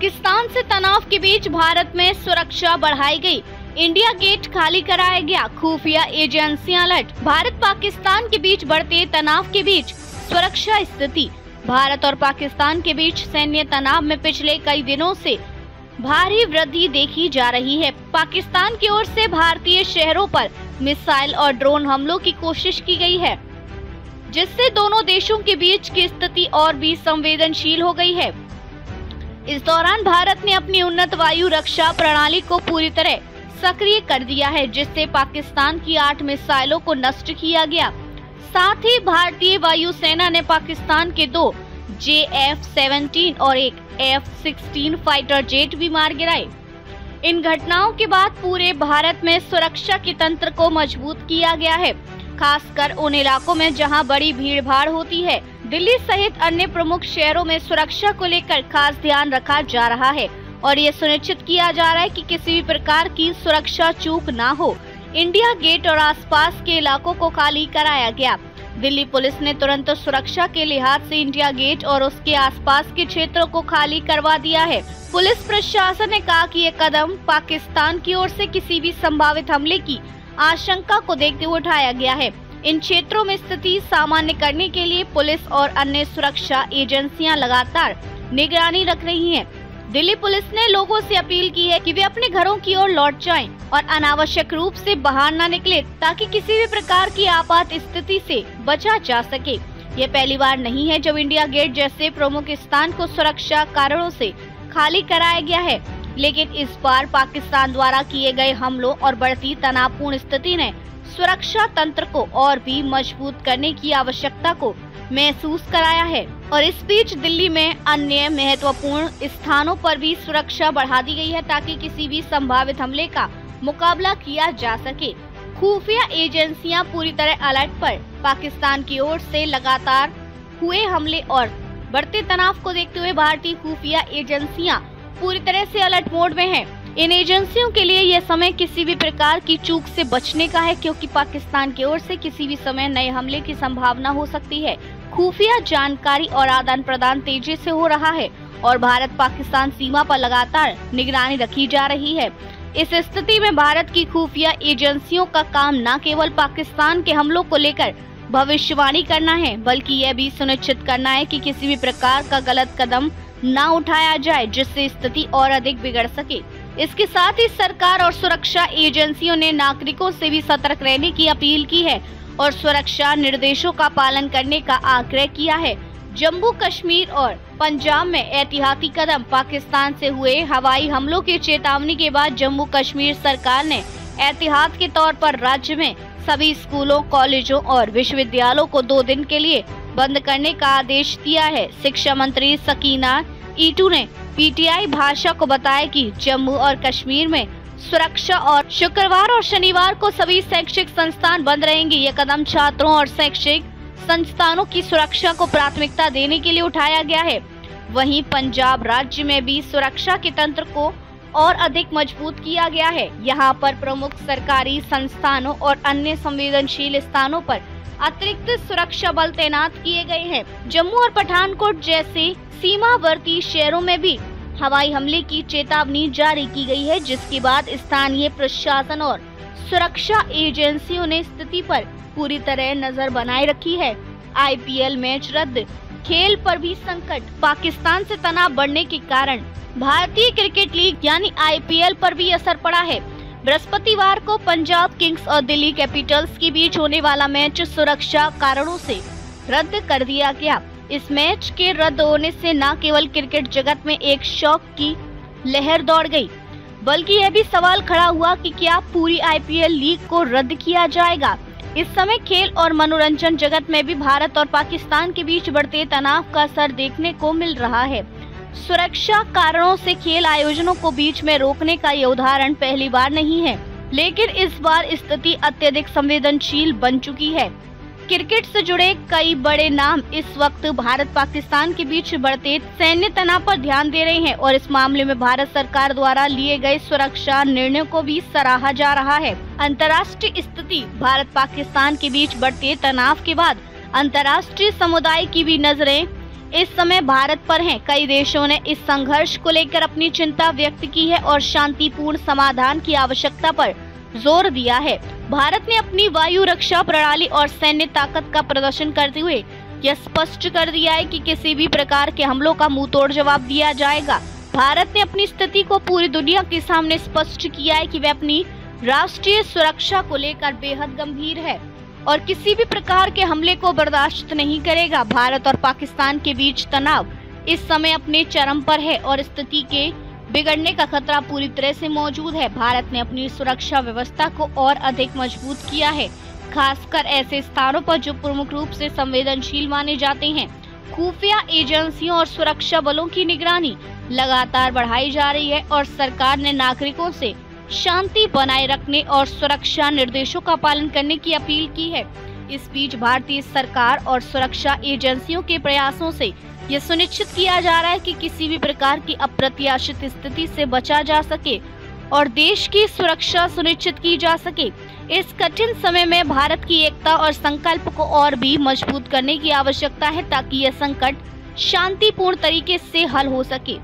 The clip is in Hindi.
पाकिस्तान से तनाव के बीच भारत में सुरक्षा बढ़ाई गई। इंडिया गेट खाली कराया गया। खुफिया एजेंसियां अलर्ट। भारत पाकिस्तान के बीच बढ़ते तनाव के बीच सुरक्षा स्थिति। भारत और पाकिस्तान के बीच सैन्य तनाव में पिछले कई दिनों से भारी वृद्धि देखी जा रही है। पाकिस्तान की ओर से भारतीय शहरों पर मिसाइल और ड्रोन हमलों की कोशिश की गई है, जिससे दोनों देशों के बीच की स्थिति और भी संवेदनशील हो गई है। इस दौरान भारत ने अपनी उन्नत वायु रक्षा प्रणाली को पूरी तरह सक्रिय कर दिया है, जिससे पाकिस्तान की 8 मिसाइलों को नष्ट किया गया। साथ ही भारतीय वायुसेना ने पाकिस्तान के 2 JF-17 और एक F-16 फाइटर जेट भी मार गिराए। इन घटनाओं के बाद पूरे भारत में सुरक्षा के तंत्र को मजबूत किया गया है, खासकर उन इलाकों में जहां बड़ी भीड़-भाड़ होती है। दिल्ली सहित अन्य प्रमुख शहरों में सुरक्षा को लेकर खास ध्यान रखा जा रहा है और ये सुनिश्चित किया जा रहा है कि किसी भी प्रकार की सुरक्षा चूक ना हो। इंडिया गेट और आसपास के इलाकों को खाली कराया गया। दिल्ली पुलिस ने तुरंत सुरक्षा के लिहाज से इंडिया गेट और उसके आसपास के क्षेत्रों को खाली करवा दिया है। पुलिस प्रशासन ने कहा कि ये कदम पाकिस्तान की ओर से किसी भी संभावित हमले की आशंका को देखते हुए उठाया गया है। इन क्षेत्रों में स्थिति सामान्य करने के लिए पुलिस और अन्य सुरक्षा एजेंसियां लगातार निगरानी रख रही हैं। दिल्ली पुलिस ने लोगों से अपील की है कि वे अपने घरों की ओर लौट जाएं और अनावश्यक रूप से बाहर न निकले, ताकि किसी भी प्रकार की आपात स्थिति से बचा जा सके। ये पहली बार नहीं है जब इंडिया गेट जैसे प्रमुख स्थान को सुरक्षा कारणों से खाली कराया गया है, लेकिन इस बार पाकिस्तान द्वारा किए गए हमलों और बढ़ती तनावपूर्ण स्थिति ने सुरक्षा तंत्र को और भी मजबूत करने की आवश्यकता को महसूस कराया है। और इस बीच दिल्ली में अन्य महत्वपूर्ण स्थानों पर भी सुरक्षा बढ़ा दी गई है, ताकि किसी भी संभावित हमले का मुकाबला किया जा सके। खुफिया एजेंसियां पूरी तरह अलर्ट पर। पाकिस्तान की ओर से लगातार हुए हमले और बढ़ते तनाव को देखते हुए भारतीय खुफिया एजेंसियां पूरी तरह से अलर्ट मोड में हैं। इन एजेंसियों के लिए यह समय किसी भी प्रकार की चूक से बचने का है, क्योंकि पाकिस्तान की ओर से किसी भी समय नए हमले की संभावना हो सकती है। खुफिया जानकारी और आदान प्रदान तेजी से हो रहा है और भारत पाकिस्तान सीमा पर लगातार निगरानी रखी जा रही है। इस स्थिति में भारत की खुफिया एजेंसियों का काम न केवल पाकिस्तान के हमलों को लेकर भविष्यवाणी करना है, बल्कि यह भी सुनिश्चित करना है कि किसी भी प्रकार का गलत कदम न उठाया जाए, जिससे स्थिति और अधिक बिगड़ सके। इसके साथ ही सरकार और सुरक्षा एजेंसियों ने नागरिकों से भी सतर्क रहने की अपील की है और सुरक्षा निर्देशों का पालन करने का आग्रह किया है। जम्मू कश्मीर और पंजाब में एहतियाती कदम। पाकिस्तान से हुए हवाई हमलों की चेतावनी के बाद जम्मू कश्मीर सरकार ने एहतियात के तौर पर राज्य में सभी स्कूलों, कॉलेजों और विश्वविद्यालयों को 2 दिन के लिए बंद करने का आदेश दिया है। शिक्षा मंत्री सकीना ईटू ने PTI भाषा को बताया कि जम्मू और कश्मीर में सुरक्षा और शुक्रवार और शनिवार को सभी शैक्षिक संस्थान बंद रहेंगे। ये कदम छात्रों और शैक्षिक संस्थानों की सुरक्षा को प्राथमिकता देने के लिए उठाया गया है। वहीं पंजाब राज्य में भी सुरक्षा के तंत्र को और अधिक मजबूत किया गया है। यहाँ पर प्रमुख सरकारी संस्थानों और अन्य संवेदनशील स्थानों पर अतिरिक्त सुरक्षा बल तैनात किए गए हैं। जम्मू और पठानकोट जैसे सीमावर्ती शहरों में भी हवाई हमले की चेतावनी जारी की गई है, जिसके बाद स्थानीय प्रशासन और सुरक्षा एजेंसियों ने स्थिति पर पूरी तरह नजर बनाए रखी है। IPL मैच रद्द। खेल पर भी संकट। पाकिस्तान से तनाव बढ़ने के कारण भारतीय क्रिकेट लीग यानी IPL पर भी असर पड़ा है। बृहस्पतिवार को पंजाब किंग्स और दिल्ली कैपिटल्स के बीच होने वाला मैच सुरक्षा कारणों से रद्द कर दिया गया। इस मैच के रद्द होने से न केवल क्रिकेट जगत में एक शौक की लहर दौड़ गई, बल्कि यह भी सवाल खड़ा हुआ कि क्या पूरी IPL लीग को रद्द किया जाएगा। इस समय खेल और मनोरंजन जगत में भी भारत और पाकिस्तान के बीच बढ़ते तनाव का असर देखने को मिल रहा है। सुरक्षा कारणों से खेल आयोजनों को बीच में रोकने का ये उदाहरण पहली बार नहीं है, लेकिन इस बार स्थिति अत्यधिक संवेदनशील बन चुकी है। क्रिकेट से जुड़े कई बड़े नाम इस वक्त भारत पाकिस्तान के बीच बढ़ते सैन्य तनाव पर ध्यान दे रहे हैं और इस मामले में भारत सरकार द्वारा लिए गए सुरक्षा निर्णयों को भी सराहा जा रहा है। अंतर्राष्ट्रीय स्थिति। भारत पाकिस्तान के बीच बढ़ते तनाव के बाद अंतर्राष्ट्रीय समुदाय की भी नजरें इस समय भारत पर हैं। कई देशों ने इस संघर्ष को लेकर अपनी चिंता व्यक्त की है और शांतिपूर्ण समाधान की आवश्यकता पर जोर दिया है। भारत ने अपनी वायु रक्षा प्रणाली और सैन्य ताकत का प्रदर्शन करते हुए यह स्पष्ट कर दिया है कि किसी भी प्रकार के हमलों का मुंहतोड़ जवाब दिया जाएगा। भारत ने अपनी स्थिति को पूरी दुनिया के सामने स्पष्ट किया है कि वह अपनी राष्ट्रीय सुरक्षा को लेकर बेहद गंभीर है और किसी भी प्रकार के हमले को बर्दाश्त नहीं करेगा। भारत और पाकिस्तान के बीच तनाव इस समय अपने चरम पर है और स्थिति के बिगड़ने का खतरा पूरी तरह से मौजूद है। भारत ने अपनी सुरक्षा व्यवस्था को और अधिक मजबूत किया है, खासकर ऐसे स्थानों पर जो प्रमुख रूप से संवेदनशील माने जाते हैं। खुफिया एजेंसियों और सुरक्षा बलों की निगरानी लगातार बढ़ाई जा रही है और सरकार ने नागरिकों से शांति बनाए रखने और सुरक्षा निर्देशों का पालन करने की अपील की है। इस बीच भारतीय सरकार और सुरक्षा एजेंसियों के प्रयासों से यह सुनिश्चित किया जा रहा है कि किसी भी प्रकार की अप्रत्याशित स्थिति से बचा जा सके और देश की सुरक्षा सुनिश्चित की जा सके। इस कठिन समय में भारत की एकता और संकल्प को और भी मजबूत करने की आवश्यकता है ताकि यह संकट शांतिपूर्ण तरीके से हल हो सके।